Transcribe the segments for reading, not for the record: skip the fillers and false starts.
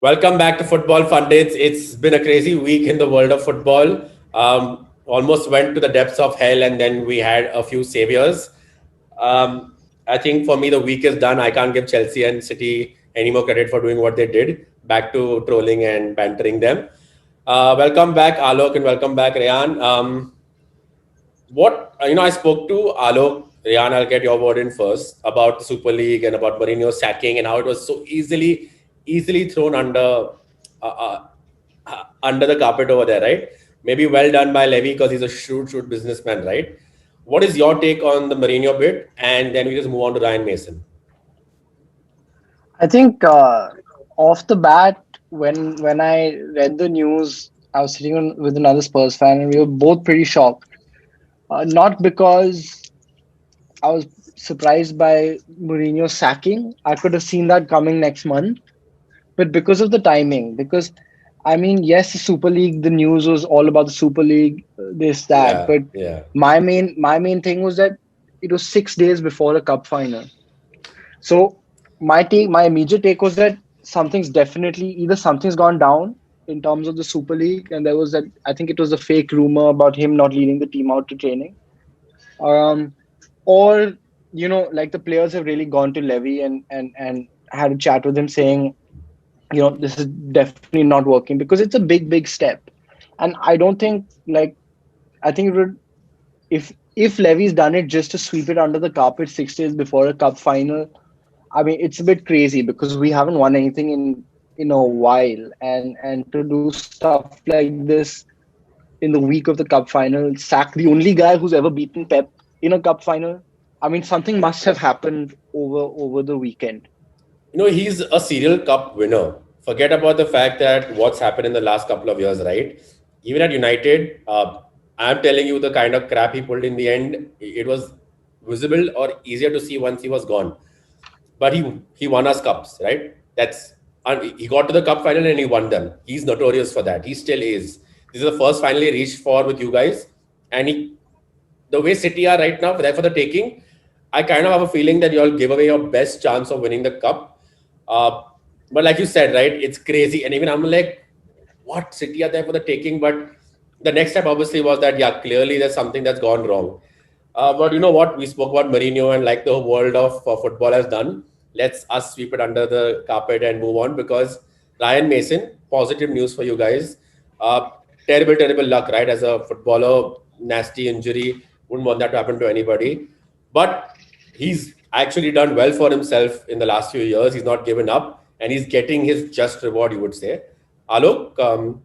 Welcome back to Football Pundits. It's been a crazy week in the world of football. Almost went to the depths of hell, and then we had a few saviors. I think for me, the week is done. I can't give Chelsea and City any more credit for doing what they did. Back to trolling and bantering them. Welcome back, Alok, and welcome back, Rayan. I spoke to Alok. Rayan, I'll get your word in first about the Super League and about Mourinho sacking and how it was so easily thrown uh, under the carpet over there, right? Maybe well done by Levy because he's a shrewd businessman, right? What is your take on the Mourinho bit? And then we just move on to Ryan Mason. I think off the bat, when I read the news, I was sitting with another Spurs fan, and we were both pretty shocked. Not because I was surprised by Mourinho sacking. I could have seen that coming next month, but because of the timing. Because I mean, yes, the Super League. The news was all about the Super League, this that. Yeah, But yeah. my main thing was that it was 6 days before the cup final. So my immediate take was that something's gone down in terms of the Super League, and there was that I think it was a fake rumor about him not leading the team out to training, um, or like the players have really gone to Levy and had a chat with him saying, this is definitely not working because it's a big step, and I don't think like I think it would if Levy's done it just to sweep it under the carpet 6 days before a cup final. I mean, it's a bit crazy because we haven't won anything in a while, and to do stuff like this in the week of the cup final, sack the only guy who's ever beaten Pep in a cup final. I mean, something must have happened over the weekend. He's a serial cup winner. Forget about the fact that what's happened in the last couple of years, right? Even at United, I'm telling you the kind of crap he pulled in the end, it was visible or easier to see once he was gone. But he won us cups, right? And he got to the cup final and he won them. He's notorious for that. He still is. This is the first final he reached for with you guys, and the way City are right now, there for the taking, I kind of have a feeling that you'll give away your best chance of winning the cup. Uh, but like you said, right, it's crazy. And even I'm like, what City are there for the taking? But the next step obviously was that, yeah, clearly there's something that's gone wrong. But you know what? We spoke about Mourinho and like the world of football has done. Let's us sweep it under the carpet and move on because Ryan Mason, positive news for you guys. Uh, terrible luck, right? As a footballer, nasty injury. Wouldn't want that to happen to anybody. But he's actually done well for himself in the last few years. He's not given up and he's getting his just reward, you would say. Alok,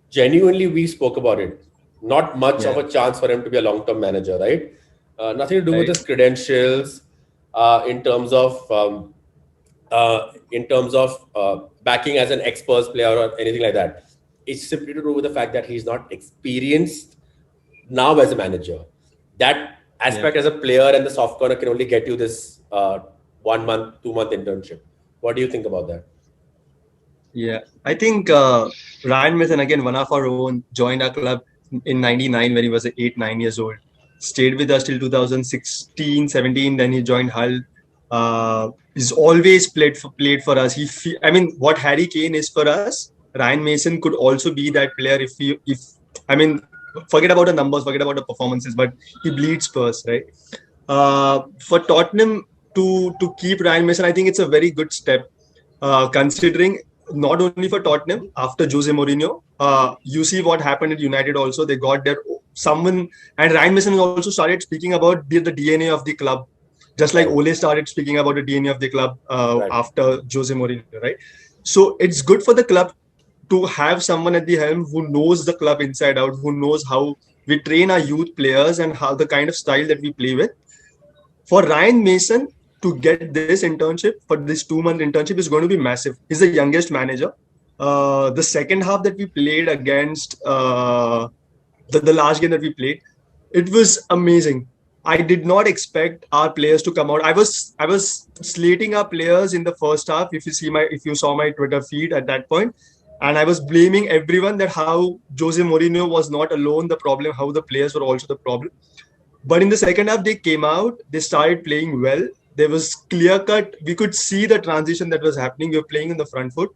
genuinely, we spoke about it. Not much of Yeah, a chance for him to be a long-term manager, right? Nothing to do with right. his credentials in terms of backing as an ex-Spurs player or anything like that. It's simply to do with the fact that he's not experienced now as a manager. That Yeah, aspect as a player and the soft corner can only get you this 1 month, 2 month internship. What do you think about that? yeah. I think Ryan Mason, again, one of our own, joined our club in 99 when he was 8, 9 years old. Stayed with us till 2016, 17. Then he joined Hull. He's always played for us. I mean, what Harry Kane is for us, Ryan Mason could also be that player if I mean, forget about the numbers, forget about the performances, but he bleeds Spurs, right? For Tottenham to keep Ryan Mason, I think it's a very good step, considering not only for Tottenham after Jose Mourinho. You see what happened at United also. They got their someone, and Ryan Mason also started speaking about the DNA of the club, just like Right, Ole started speaking about the DNA of the club right. after Jose Mourinho, right? So it's good for the club to have someone at the helm who knows the club inside out, who knows how we train our youth players and how the kind of style that we play with. For Ryan Mason to get this internship, for this 2 month internship, is going to be massive. He's the youngest manager. The second half that we played against the last game that we played, it was amazing. I did not expect our players to come out. I was slating our players in the first half. If you saw my Twitter feed at that point, and I was blaming everyone that how Jose Mourinho was not alone the problem, how the players were also the problem. But in the second half, they came out, they started playing well. There was clear cut. We could see the transition that was happening. We were playing in the front foot.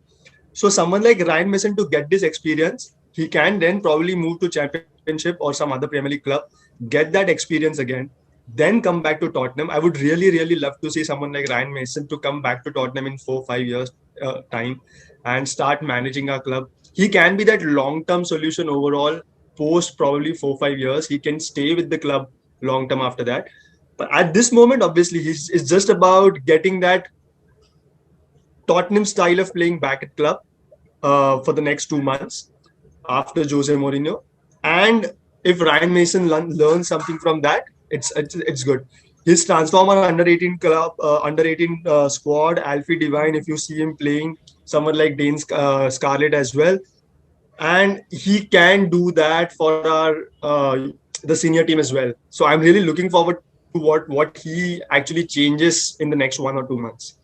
So someone like Ryan Mason, to get this experience, he can then probably move to Championship or some other Premier League club, get that experience again, then come back to Tottenham. I would really, really love to see someone like Ryan Mason to come back to Tottenham in 4 5 years time and start managing our club. He can be that long-term solution overall. Post probably 4 5 years, he can stay with the club long term after that. But at this moment, obviously, it's just about getting that Tottenham style of playing back at club for the next 2 months after Jose Mourinho. And if Ryan Mason learns something from that, it's good. His transformer under 18 club, under 18 squad, Alfie Divine. If you see him playing, someone like Dane Scarlett as well, and he can do that for our the senior team as well. So I'm really looking forward to what he actually changes in the next 1 or 2 months.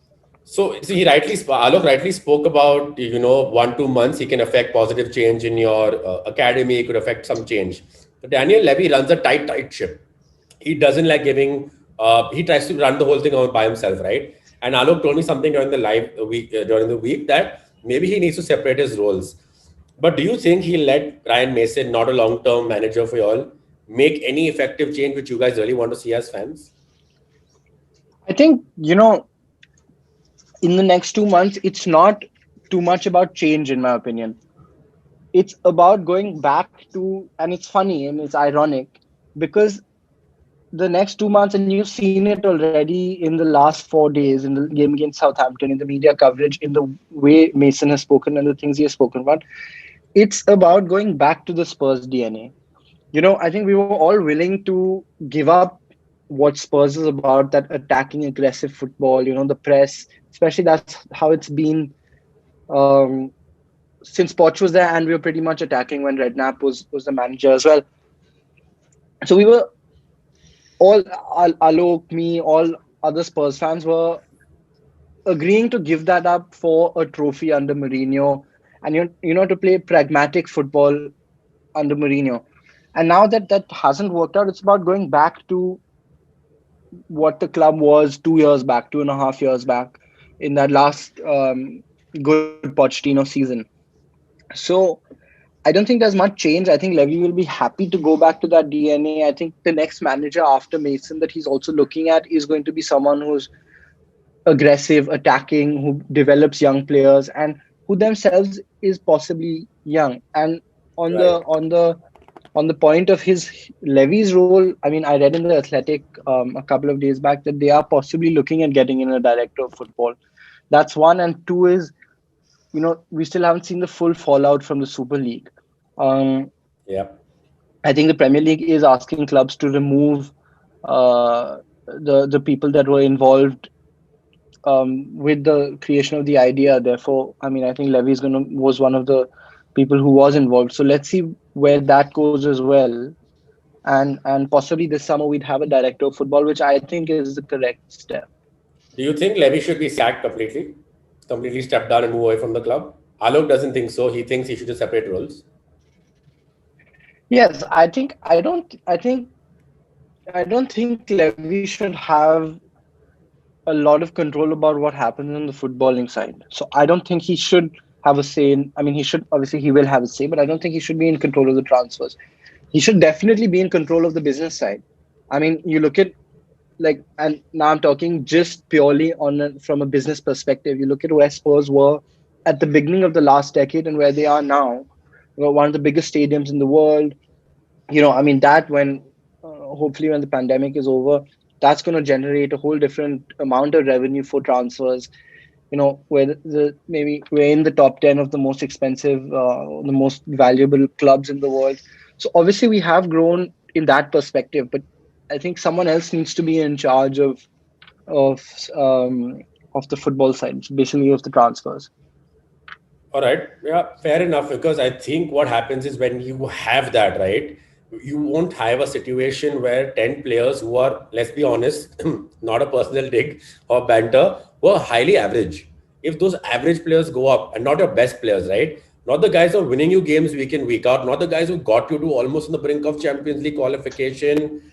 So he Alok rightly spoke about, 1 2 months he can affect positive change in your academy. He could affect some change. But Daniel Levy runs a tight ship. He doesn't like giving. He tries to run the whole thing out by himself, right? And Alok told me something during the live week during the week that maybe he needs to separate his roles. But do you think he'll let Ryan Mason, not a long-term manager for y'all, make any effective change which you guys really want to see as fans? I think, in the next 2 months, it's not too much about change, in my opinion. It's about going back to, and it's funny and it's ironic because the next 2 months, and you've seen it already in the last 4 days in the game against Southampton, in the media coverage, in the way Mason has spoken and the things he has spoken about. It's about going back to the Spurs DNA. I think we were all willing to give up what Spurs is about, that attacking, aggressive football, the press, especially that's how it's been um, since Poch was there, and we were pretty much attacking when Redknapp was the manager as well. So we were all, Alok, me, all other Spurs fans were agreeing to give that up for a trophy under Mourinho, and to play pragmatic football under Mourinho. And now that hasn't worked out, it's about going back to what the club was 2 years back, 2.5 years back, in that last good Pochettino season. So I don't think there's much change. I think Levy will be happy to go back to that DNA. I think the next manager after Mason that he's also looking at is going to be someone who's aggressive, attacking, who develops young players, and who themselves is possibly young. And on Right. the point of his Levy's role, I mean, I read in the Athletic a couple of days back that they are possibly looking at getting in a director of football. That's one, and two is, we still haven't seen the full fallout from the Super League. Um, Yeah. I think the Premier League is asking clubs to remove the people that were involved with the creation of the idea. Therefore, I mean, I think Levy was one of the people who was involved. So let's see where that goes as well. And possibly this summer we'd have a director of football, which I think is the correct step. Do you think Levy should be sacked completely step down and move away from the club? Alok doesn't think so. He thinks he should just separate roles. Yes, I don't think Levy should have a lot of control about what happens on the footballing side. So I don't think he should have a say in, I mean, he will have a say, but I don't think he should be in control of the transfers. He should definitely be in control of the business side. I mean, you look at, and now I'm talking just purely from a business perspective. You look at where Spurs were at the beginning of the last decade and where they are now. One of the biggest stadiums in the world. I mean, that when hopefully when the pandemic is over, that's going to generate a whole different amount of revenue for transfers. Where maybe we're in the top 10 of the most expensive, the most valuable clubs in the world. So obviously we have grown in that perspective, but I think someone else needs to be in charge of um, of the football side, basically of the transfers. All right. Yeah, fair enough. Because I think what happens is when you have that, right, you won't have a situation where 10 players who are, let's be honest, not a personal dig or banter, who are highly average. If those average players go up and not your best players, right? Not the guys who are winning you games week in, week out, not the guys who got you to almost on the brink of Champions League qualification,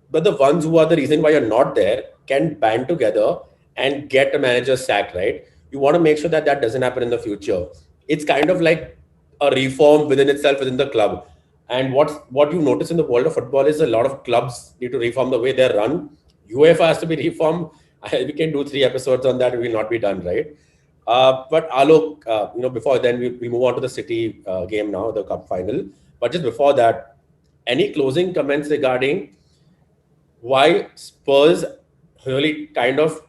but the ones who are the reason why you're not there can band together and get a manager sacked, right? You want to make sure that that doesn't happen in the future. it's kind of like a reform within itself within the club. And what you notice in the world of football is a lot of clubs need to reform the way they're run. UEFA has to be reformed. We can do 3 episodes on that. We will not be done, right? But Alok, before then we move on to the City game now, the cup final. But just before that, any closing comments regarding why Spurs really kind of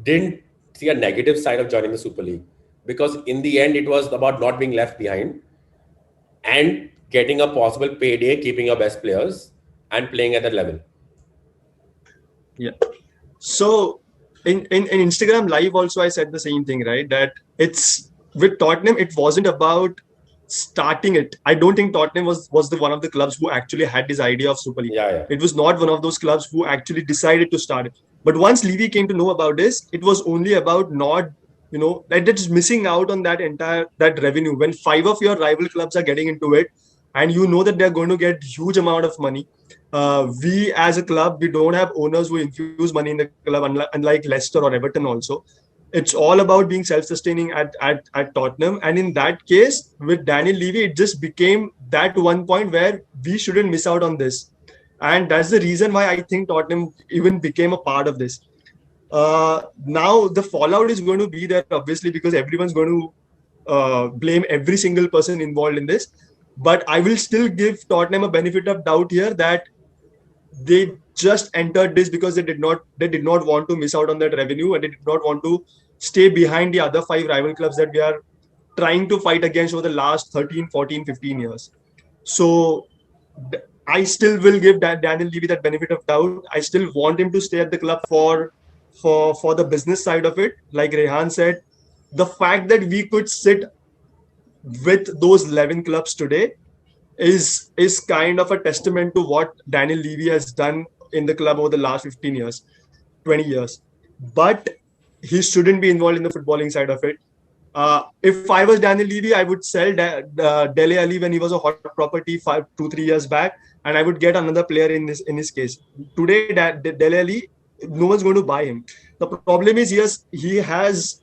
didn't see a negative side of joining the Super League? Because in the end, it was about not being left behind and getting a possible payday, keeping your best players and playing at that level. Yeah. So in Instagram Live also I said the same thing, right? That it's with Tottenham, it wasn't about starting it. I don't think Tottenham was the one of the clubs who actually had this idea of Super League. Yeah, yeah. It was not one of those clubs who actually decided to start it. But once Levy came to know about this, it was only about not, like just missing out on that entire that revenue. When five of your rival clubs are getting into it, and you know that they're going to get huge amount of money. We as a club, we don't have owners who infuse money in the club, unlike Leicester or Everton also. It's all about being self-sustaining at Tottenham. And in that case, with Daniel Levy, it just became that one point where we shouldn't miss out on this. And that's the reason why I think Tottenham even became a part of this. Now, the fallout is going to be there, obviously, because everyone's going to blame every single person involved in this. But I will still give Tottenham a benefit of doubt here that they just entered this because they did not want to miss out on that revenue, and they did not want to stay behind the other five rival clubs that we are trying to fight against over the last 13, 14, 15 years. So I still will give Daniel Levy that benefit of doubt. I still want him to stay at the club for the business side of it. Like Rehan said, the fact that we could sit with those 11 clubs today is kind of a testament to what Daniel Levy has done in the club over the last 15 years, 20 years. But he shouldn't be involved in the footballing side of it. If I was Daniel Levy, I would sell Dele Alli when he was a hot property 2-3 years back, and I would get another player in his case. Today, Dele Alli, no one's going to buy him. The problem is he has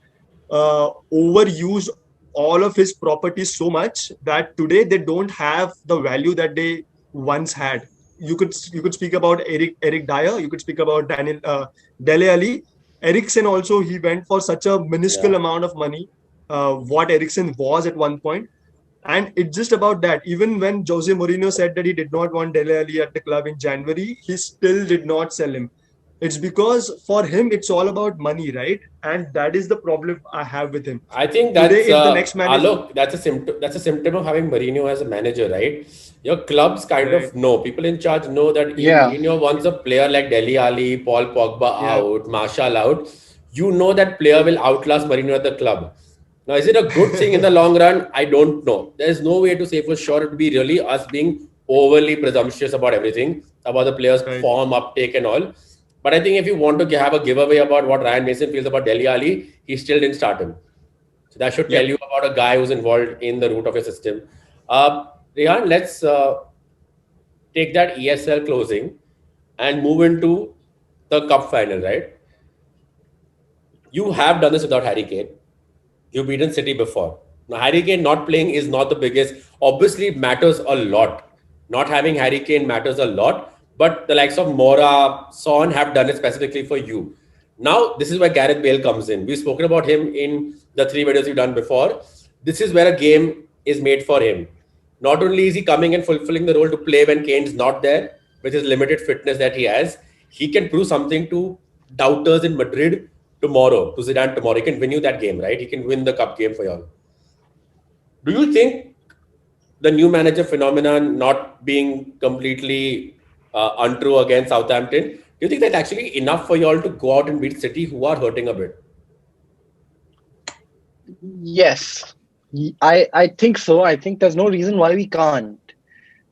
overused all of his properties so much that today they don't have the value that they once had. You could speak about Eric Dyer. You could speak about Dele Alli. Ericsson also, he went for such a minuscule Yeah. amount of money. What Ericsson was at one point, and it's just about that. Even when Jose Mourinho said that he did not want Dele Alli at the club in January, he still did not sell him. It's because for him it's all about money, right? And that is the problem I have with him. I think Today, that's if the next manager, Alok. That's a symptom. That's a symptom of having Mourinho as a manager, right? Your clubs kind right? of know. People in charge know that if Yeah. Mourinho wants a player like Dele Alli, Paul Pogba Yeah, out, Martial out, you know that player will outlast Mourinho at the club. Now, is it a good thing in the long run? I don't know. There's no way to say for sure. It would be really us being overly presumptuous about everything, about the player's right. form, uptake, and all. But I think if you want to have a giveaway about what Ryan Mason feels about Dele Alli, he still didn't start him. So that should tell Yep. you about a guy who's involved in the root of your system. Rehan, let's take that ESL closing and move into the cup final, right? You have done this without Harry Kane. You've beaten City before. Now, Harry Kane not playing is not the biggest. Obviously, it matters a lot. Not having Harry Kane matters a lot. But the likes of Mora, Son have done it specifically for you. Now, this is where Gareth Bale comes in. We've spoken about him in the 3 videos we've done before. This is where a game is made for him. Not only is he coming and fulfilling the role to play when Kane's not there, with his limited fitness that he has, he can prove something to doubters in Madrid tomorrow, to Zidane tomorrow. He can win you that game, right? He can win the cup game for y'all. Do you think the new manager phenomenon not being completely untrue against Southampton, do you think that's actually enough for y'all to go out and beat City, who are hurting a bit? Yes. I think so. I think there's no reason why we can't.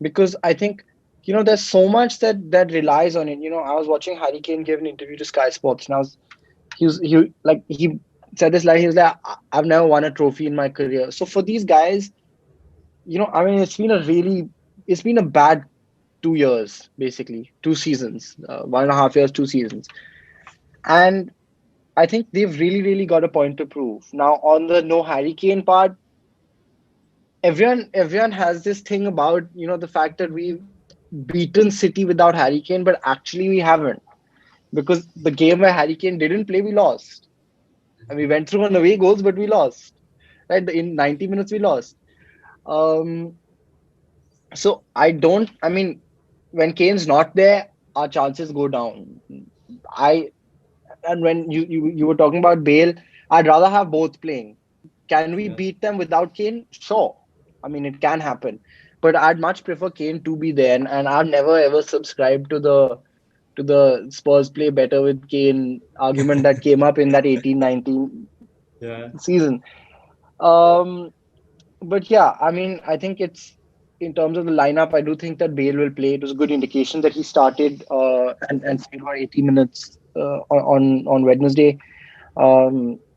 Because I think, there's so much that relies on it. I was watching Harry Kane give an interview to Sky Sports, and he said this, like, he was like, I've never won a trophy in my career. So for these guys, I mean, it's been a bad 2 years, basically, 2 seasons, 1.5 years, 2 seasons. And I think they've really, really got a point to prove. Now, on the no Harry Kane part, everyone has this thing about the fact that we've beaten City without Harry Kane, but actually we haven't, because the game where Harry Kane didn't play, we lost, and we went through on away goals, but we lost. Right, in 90 minutes we lost. Um, so I don't. I mean, when Kane's not there, our chances go down. I and when you were talking about Bale, I'd rather have both playing. Can we Yeah. beat them without Kane? Sure. I mean, it can happen. But I'd much prefer Kane to be there. And I've never ever subscribed to the Spurs play better with Kane argument that came up in that 18-19 Yeah. season. Um, but yeah, I mean, I think it's in terms of the lineup, I do think that Bale will play. It was a good indication that he started and played for 80 minutes on Wednesday.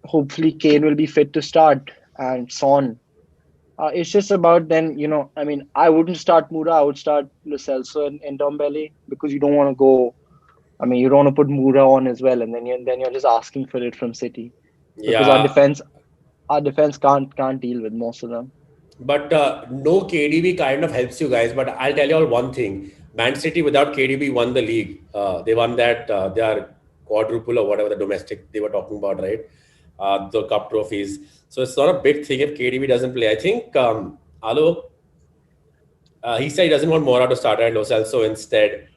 Hopefully, Kane will be fit to start, and Son. It's just about then, I mean, I wouldn't start Moura. I would start Lo Celso and Ndombele, because you don't want to go. I mean, you don't want to put Moura on as well, and then you're just asking for it from City, because our Yeah, defense can't deal with most of them. but no KDB kind of helps you guys. But I'll tell you all one thing: Man City without KDB won the league. They won that their quadruple or whatever the domestic they were talking about, right? The cup trophies. So it's not a big thing if KDB doesn't play. I think Alok, he said he doesn't want Mora to start at Lo Celso instead.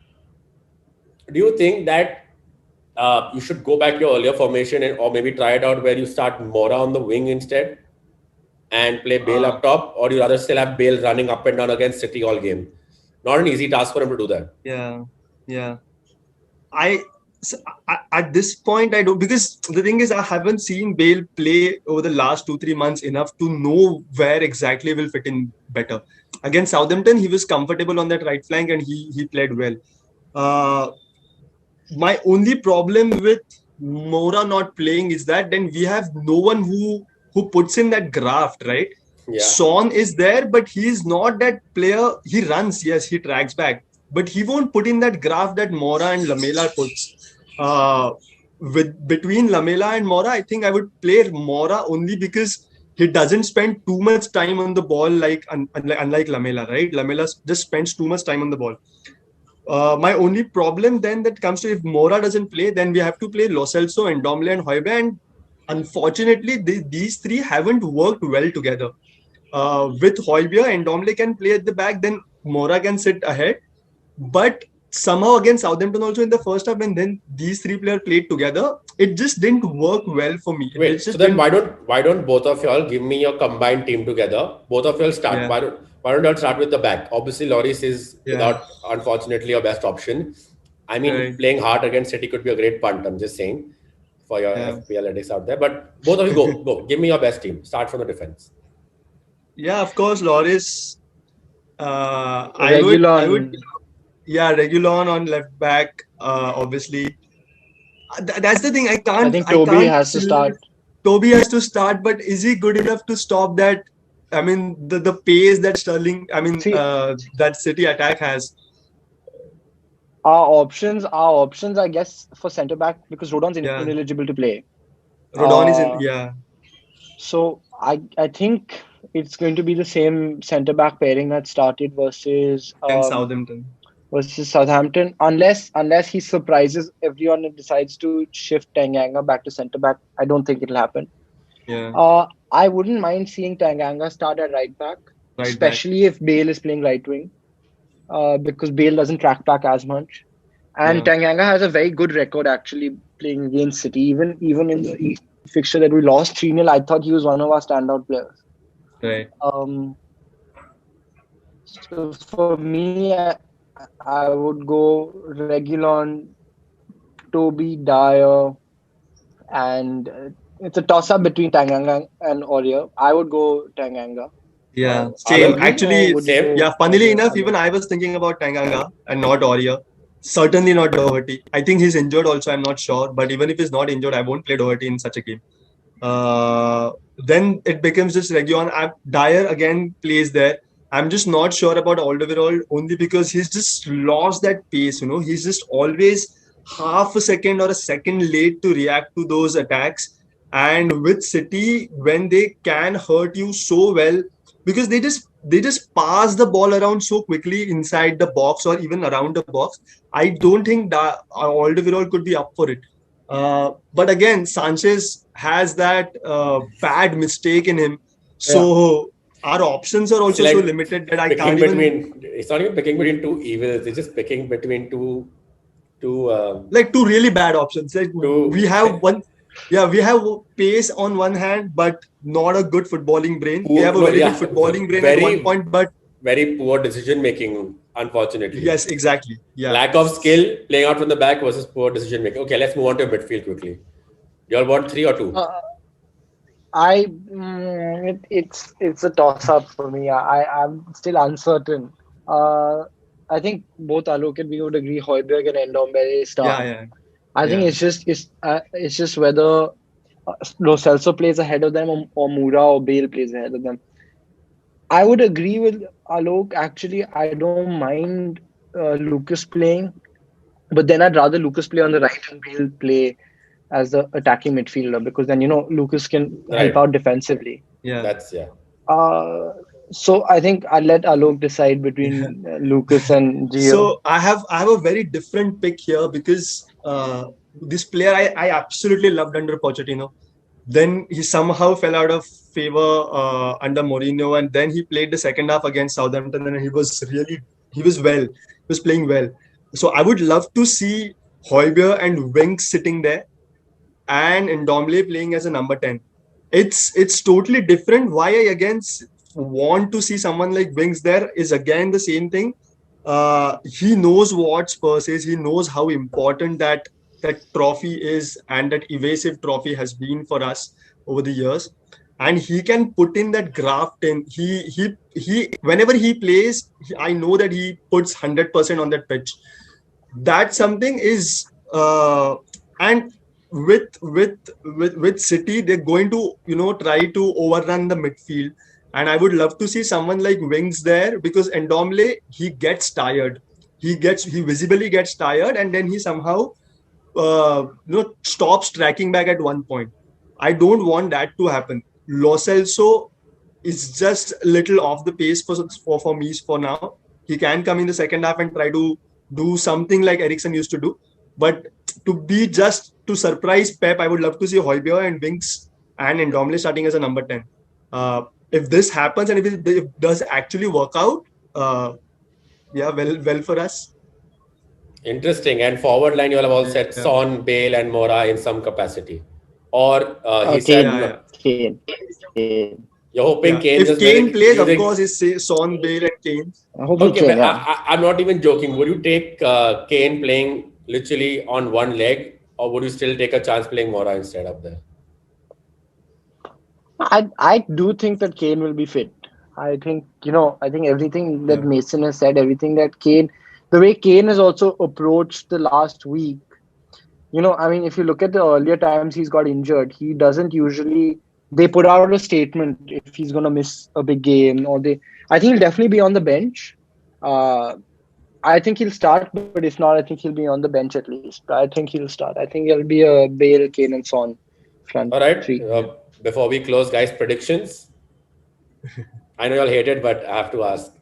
Do you think that you should go back to your earlier formation or maybe try it out where you start Mora on the wing instead and play Bale Uh, up top, or you rather still have Bale running up and down against City all game? Not an easy task for him to do that. yeah. Yeah. I at this point I don't, because the thing is I haven't seen Bale play over the last 2-3 months enough to know where exactly will fit in better. Against Southampton, he was comfortable on that right flank and he played well. Uh, my only problem with Mora not playing is that then we have no one who puts in that graft, right? Yeah. Son is there, but he's not that player. He runs, yes, he tracks back, but he won't put in that graft that Mora and Lamela puts. With between Lamela and Mora, I think I would play Mora only because he doesn't spend too much time on the ball like unlike Lamela, right? Lamela just spends too much time on the ball. My only problem then that comes to, if Mora doesn't play, then we have to play Lo Celso and Domble and Hoiberg. And unfortunately, these three haven't worked well together. With Hoiberg and Domble can play at the back, then Mora can sit ahead. But somehow against Southampton also in the first half, and then these three players played together, it just didn't work well for me. It Wait, so just then didn't. why don't both of y'all give me your combined team together? Both of y'all start. Yeah, Why don't y'all start with the back? Obviously, Loris is yeah, without unfortunately your best option. I mean, right, playing hard against City could be a great punt. I'm just saying for your yeah, FPL addicts out there. But both of you go. Give me your best team. Start from the defense. yeah. Of course, Loris. I would, Regulon, yeah, Regulon on left back. Obviously, that's the thing. I I can't, think I Toby can't. has to start. Toby has to start, but is he good enough to stop that? I mean, the pace that Sterling, I mean, See, that City attack has. our options, I guess, for centre back, because Rodon's Yeah, ineligible to play. Rodon is in. Uh, Yeah, so I think it's going to be the same centre back pairing that started against Southampton. versus Southampton, unless he surprises everyone and decides to shift Tanganga back to centre back. I don't think it'll happen. Yeah, I wouldn't mind seeing Tanganga start at right back, right back. especially if Bale is playing right wing, because Bale doesn't track back as much. And Yeah, Tanganga has a very good record actually playing against City. Even in the fixture that we lost 3-0, I thought he was one of our standout players. right. Um, so for me, I would go Regulon, Toby, Dyer, and it's a toss-up between Tanganga and Aurier. I would go Tanganga. Yeah, Would same. Alok, you, or Actually, would you same. go yeah, funnily Aurier, enough, Alok? even I was thinking about Tanganga and not Aurier. Certainly not Doherty. I think he's injured also. I'm not sure. But even if he's not injured, I won't play Doherty in such a game. Then it becomes just Region. Dyer again plays there. I'm just not sure about Alderweireld only because he's just lost that pace. He's just always half a second or a second late to react to those attacks. And with City, when they can hurt you so well, because they just pass the ball around so quickly inside the box or even around the box. I don't think that Alderweireld could be up for it. But again, Sanchez has that bad mistake in him, Yeah. so our options are It's also so like limited that I picking can't even between. It's not even picking between two evils. It's just picking between two like two really bad options. Like we two have one, yeah, we have pace on one hand, but not a good footballing brain. We poor, have a no, very good yeah, footballing brain at one very point, but very poor decision making. Unfortunately, yes, exactly, yeah. lack of skill playing out from the back versus poor decision making. Okay, let's move on to midfield quickly. You all want three or two? Uh, it's a toss up for me. I'm still uncertain. Uh, I think both Alok and we would agree Højbjerg and Ndombele Yeah, start. yeah, I think yeah, it's just whether Lo Celso plays ahead of them or Moura or Bale plays ahead of them. I would agree with Alok. Actually, I don't mind Lucas playing, but then I'd rather Lucas play on the right and Bale play as the attacking midfielder because then Lucas can help Right. out defensively. yeah. That's yeah. Uh, so I think I'll let Alok decide Yeah. between Lucas and Gio. So I have a very different pick here because this player I absolutely loved under Pochettino. Then he somehow fell out of favor under Mourinho, and then he played the second half against Southampton, and he was well, he was playing well. So I would love to see Højbjerg and Winks sitting there, and Ndombele playing as a number 10. It's totally different. Why I again want to see someone like Winks there is again the same thing. He knows what Spurs is. He knows how important that trophy is, and that evasive trophy has been for us over the years. And he can put in that graft in. He whenever he plays, I know that he puts 100% on that pitch. That something is and with City, they're going to try to overrun the midfield, and I would love to see someone like Wings there because Ndombele, he gets tired. He visibly gets tired, and then he somehow stops tracking back at one point. I don't want that to happen. Lo Celso is just a little off the pace for me for now. He can come in the second half and try to do something like Ericsson used to do. But to be just to surprise Pep, I would love to see Højbjerg and Winks and Ndombele starting as a number 10. If this happens and if it does actually work out, yeah, well for us. Interesting. And forward line, you all have all said Yeah, Son, Bale, and Mora in some capacity. Or he Kane, yeah, said yeah. Kane. you're hoping Yeah. Kane If just Kane basically plays, of using. course, it's Son, Bale, and Kane. Hopefully Okay, Kane, but yeah. I'm not even joking. Would you take Kane playing literally on one leg, or would you still take a chance playing Mora instead of there? I do think that Kane will be fit. I think everything that Yeah. Mason has said, everything that Kane, the way Kane has also approached the last week, I mean, if you look at the earlier times he's got injured, he doesn't usually, they put out a statement if he's going to miss a big game I think he'll definitely be on the bench. Uh, I think he'll start, but if not, I think he'll be on the bench at least. But I think he'll start. I think it'll be a Bale, Kane, and Son front All right. three. Before we close, guys, predictions. I know you all hate it, but I have to ask.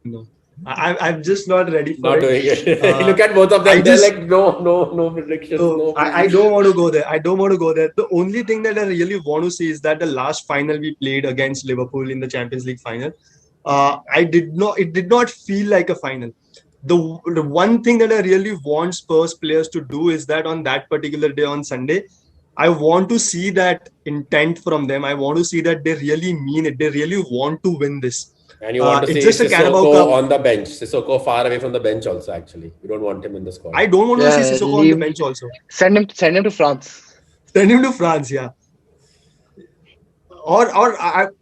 No, I'm just not ready for Not it. doing it. Look at both of them. I They're just like, no predictions. so No I predictions. don't want to go there. I don't want to go there. The only thing that I really want to see is that the last final we played against Liverpool in the Champions League final, it did not feel like a final. The one thing that I really want Spurs players to do is that on that particular day on Sunday, I want to see that intent from them. I want to see that they really mean it. They really want to win this. And you want to It's see just a Carabao Sissoko Cup. on the bench. Sissoko far away from the bench also, actually. You don't want him in the squad. I don't want to see Yeah, Sissoko on the bench also. Send him to France. Send him to France, yeah. Or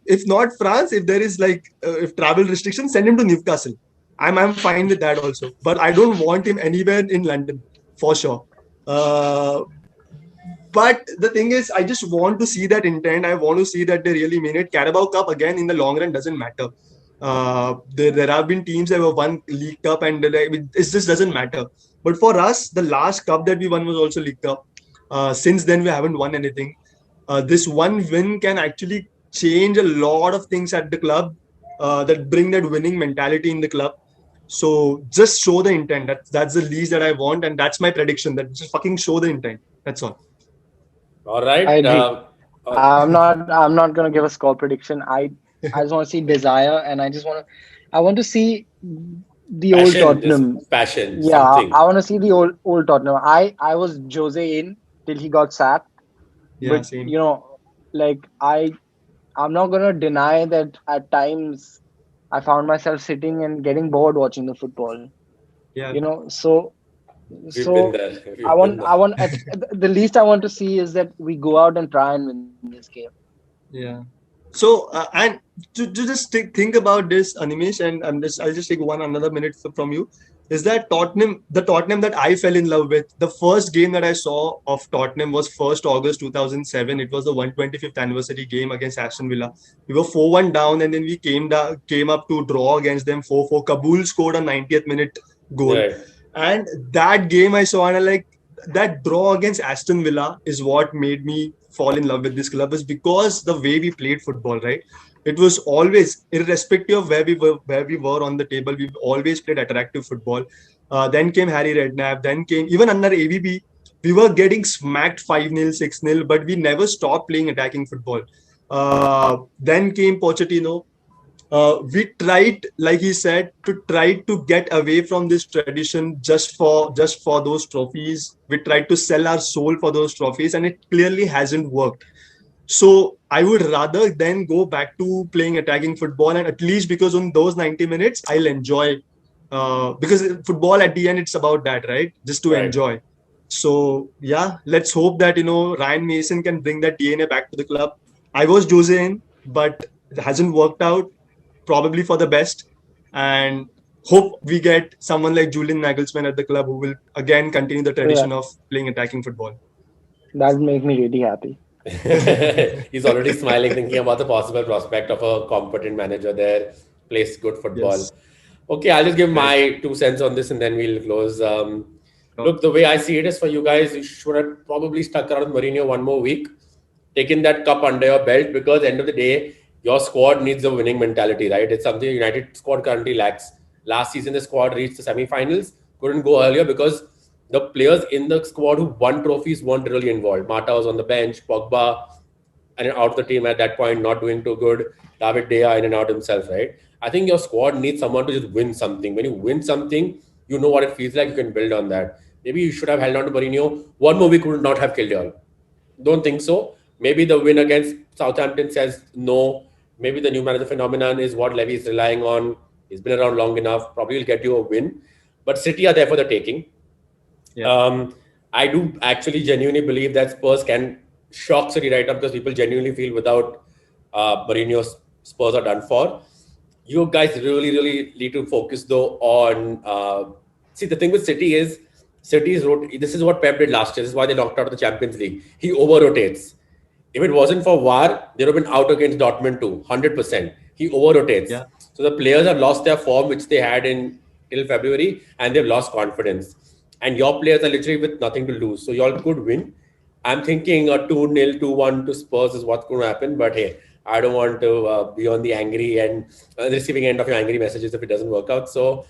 if not France, if there is like if travel restrictions, send him to Newcastle. I'm fine with that also. But I don't want him anywhere in London for sure. But the thing is, I just want to see that intent. I want to see that they really mean it. Carabao Cup again in the long run doesn't matter. There have been teams that have won League Cup and it just doesn't matter. But for us, the last cup that we won was also League Cup. Since then, we haven't won anything. This one win can actually change a lot of things at the club. that bring that winning mentality in the club. So just show the intent. That's the least that I want, and that's my prediction. That just fucking show the intent. That's all. All I right. agree. Uh, I'm not gonna give a score prediction. I just want to see desire, and I want to see the old Passion, just Tottenham. passion, Yeah, something. I want to see the old Tottenham. I was Jose in till he got sacked, Yeah, but same. like I'm not gonna deny that at times I found myself sitting and getting bored watching the football. Yeah, So We've been so there. We've been there. I want the least I want to see is that we go out and try and win this game. yeah. So and to just think about this, Animesh, and I'll just take another minute from you. Is that the Tottenham that I fell in love with? The first game that I saw of Tottenham was 1st August 2007. It was the 125th anniversary game against Aston Villa. We were 4-1 down, and then we came up to draw against them 4-4. Kabul scored a 90th minute goal, Right. and that game I saw, and I like that draw against Aston Villa is what made me fall in love with this club, is because the way we played football, right? It was always, irrespective of where we were on the table, we always played attractive football. Then came Harry Redknapp, then came even under AVB, we were getting smacked 5-0, 6-0, but we never stopped playing attacking football. Then came Pochettino. We tried, like he said, to try to get away from this tradition just for those trophies. We tried to sell our soul for those trophies, and it clearly hasn't worked. So I would rather then go back to playing attacking football, and at least because on those 90 minutes I'll enjoy, because football at the end it's about that, right? Just to Right. enjoy. So yeah, let's hope that Ryan Mason can bring that DNA back to the club. I was Jose in, but it hasn't worked out, probably for the best. And hope we get someone like Julian Nagelsmann at the club who will again continue the Yeah, tradition of playing attacking football. that would make me really happy. He's already smiling, thinking about the possible prospect of a competent manager there, plays good football. Yes, Okay, I'll just give right. my 2 cents on this and then we'll close. So, Look, the way I see it is for you guys, you should have probably stuck around with Mourinho one more week, taken that cup under your belt because end of the day, your squad needs a winning mentality, right? It's something United squad currently lacks. Last season, the squad reached the semi-finals, couldn't go earlier because the players in the squad who won trophies weren't really involved. Mata was on the bench, Pogba and out of the team at that point, not doing too good. David Dea in and out himself, right? I think your squad needs someone to just win something. When you win something, you know what it feels like. You can build on that. Maybe you should have held on to Mourinho. One more week would not have killed you all. Don't think so. Maybe the win against Southampton says no. Maybe the new manager phenomenon is what Levy is relying on. He's been around long enough. Probably will get you a win. But City are there for the taking. yeah, Um, I do actually genuinely believe that Spurs can shock City right now because people genuinely feel without Mourinho, Spurs are done for. You guys really need to focus though on. See, the thing with City's this is what Pep did last year. This is why they knocked out of the Champions League. He over rotates. If it wasn't for VAR, they would have been out against Dortmund too, 100%. He over rotates. yeah, So the players have lost their form, which they had in till February, and they've lost confidence. And your players are literally with nothing to lose. So y'all could win. I'm thinking a 2-0, 2-1 to Spurs is what's going to happen. But hey, I don't want to be on the angry and receiving end of your angry messages if it doesn't work out. So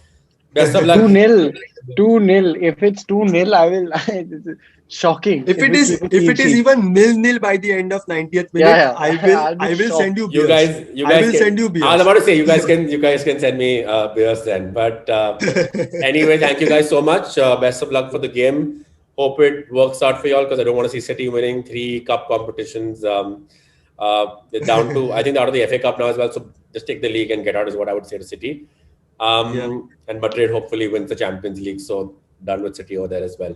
best of luck. 2-0. 2-0. If it's 2-0, I will. This is shocking. If If it we is keep a if clean it is sheet. even 0-0 by the end of 90th minute, Yeah, I yeah. will I'll be I will send shocked. you You beers. guys, you I guys will send can. you I was beers. about to say you guys can send me beers then. But anyway, thank you guys so much. Best of luck for the game. Hope it works out for y'all because I don't want to see City winning 3 cup competitions. They're down to I think they're out of the FA Cup now as well. So just take the league and get out is what I would say to City. Yeah, And Madrid hopefully wins the Champions League. So done with City over there as well.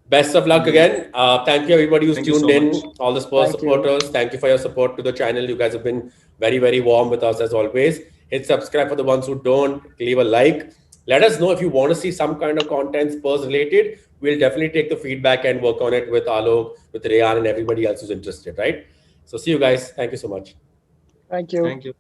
Best of luck yes. again. Thank you, everybody who's Thank you tuned so much. in, all the Spurs Thank you. supporters. Thank you for your support to the channel. You guys have been very warm with us as always. Hit subscribe for the ones who don't. Leave a like. Let us know if you want to see some kind of content Spurs related. We'll definitely take the feedback and work on it with Alok, with Raihan, and everybody else who's interested, right? So, see you guys. Thank you so much. Thank you. Thank you.